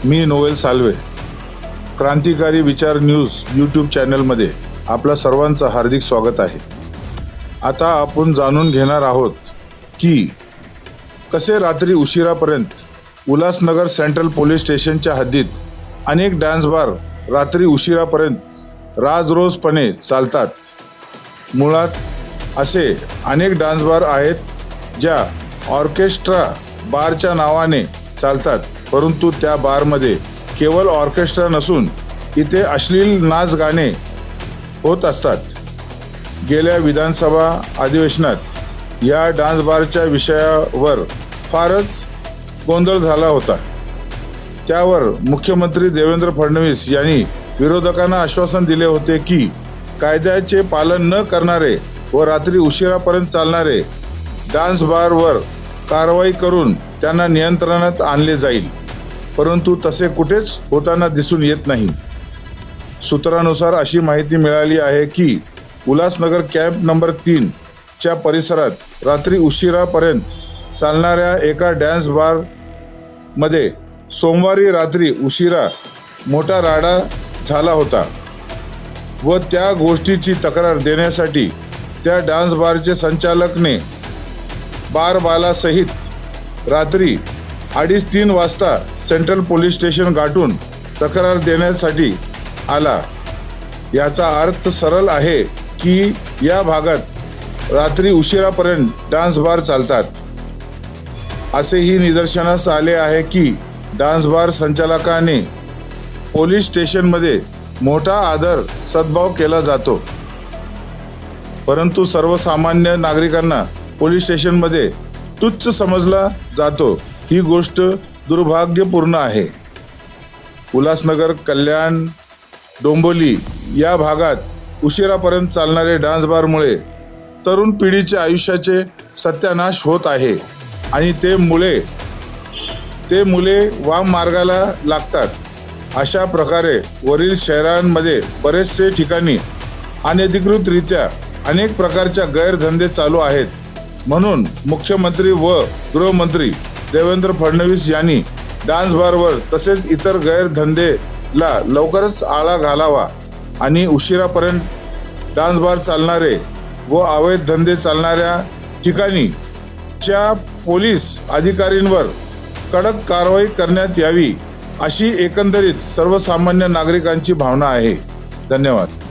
मी novel Salve, क्रांतिकारी विचार news YouTube चॅनलमध्ये आपल्या सर्वांचं हार्दिक स्वागत आहे। आता आपण जाणून घेणार आहोत की कसे रात्री उशिरापर्यंत उल्हासनगर सेंट्रल पोलीस स्टेशनच्या हद्दीत अनेक डान्स बार रात्री उशिरापर्यंत राजरोसपणे चालतात। मुळात असे अनेक डान्स बार आहेत ज्या ऑर्केस्ट्रा बारच्या नावाने चालतात, परंतु त्या बारमध्ये केवळ ऑर्केस्ट्रा नसून इथे अश्लील नाच गाणे होत असतात। गेल्या विधानसभा अधिवेशनात या डान्स बारच्या विषयावर फारच गोंधळ झाला होता। त्यावर मुख्यमंत्री देवेंद्र फडणवीस यांनी विरोधकांना आश्वासन दिले होते की कायद्याचे पालन न करणारे व रात्री उशिरापर्यंत चालणारे डान्स बारवर कारवाई करून त्यांना नियंत्रणात आणले जाईल, परंतु तसे कुठेच होताना दिसून येत नाही। सूत्रानुसार अशी माहिती मिळाली आहे की उल्हासनगर कॅम्प नंबर 3 च्या परिसरात रात्री उशिरापर्यंत चालणाऱ्या एका डान्स बार मध्ये सोमवारी रात्री उशिरा मोठा राडा झाला होता व त्या गोष्टीची तक्रार देण्यासाठी त्या डान्स बारचे संचालकने बारबालासहित रात्री 2:30-3 वाजता सेंट्रल पोलीस स्टेशन गाठून तक्रार देण्यासाठी आला। याचा अर्थ सरळ आहे की या भागात रात्री उशिरापर्यंत डान्स बार चालतात। असेही निदर्शनास आले आहे की डान्स बार संचालकाने पोलीस स्टेशनमध्ये मोठा आदर सद्भाव केला जातो, परंतु सर्वसामान्य नागरिकांना पोलीस स्टेशनमध्ये तुच्छ समजला जातो। ही गोष्ट दुर्भाग्यपूर्ण आहे। उल्हासनगर, कल्याण, डोंबिवली या भागात उशिरापर्यंत चालणारे डान्स बारमुळे तरुण पिढीच्या आयुष्याचे सत्यानाश होत आहे आणि ते मुले वाम मार्गाला लागतात। अशा प्रकारे वरील शहरांमध्ये बरेचसे ठिकाणी अनधिकृतरित्या अनेक प्रकारच्या गैरधंदे चालू आहेत। म्हणून मुख्यमंत्री व गृहमंत्री देवेंद्र फडणवीस यांनी डान्स बारवर तसेच इतर गैरधंदेला लवकरच आळा घालावा आणि उशिरापर्यंत डान्स बार चालणारे व अवैध धंदे चालणाऱ्या ठिकाणी च्या पोलीस अधिकाऱ्यांवर कडक कारवाई करण्यात यावी, अशी एकंदरीत सर्वसामान्य नागरिकांची भावना आहे। धन्यवाद।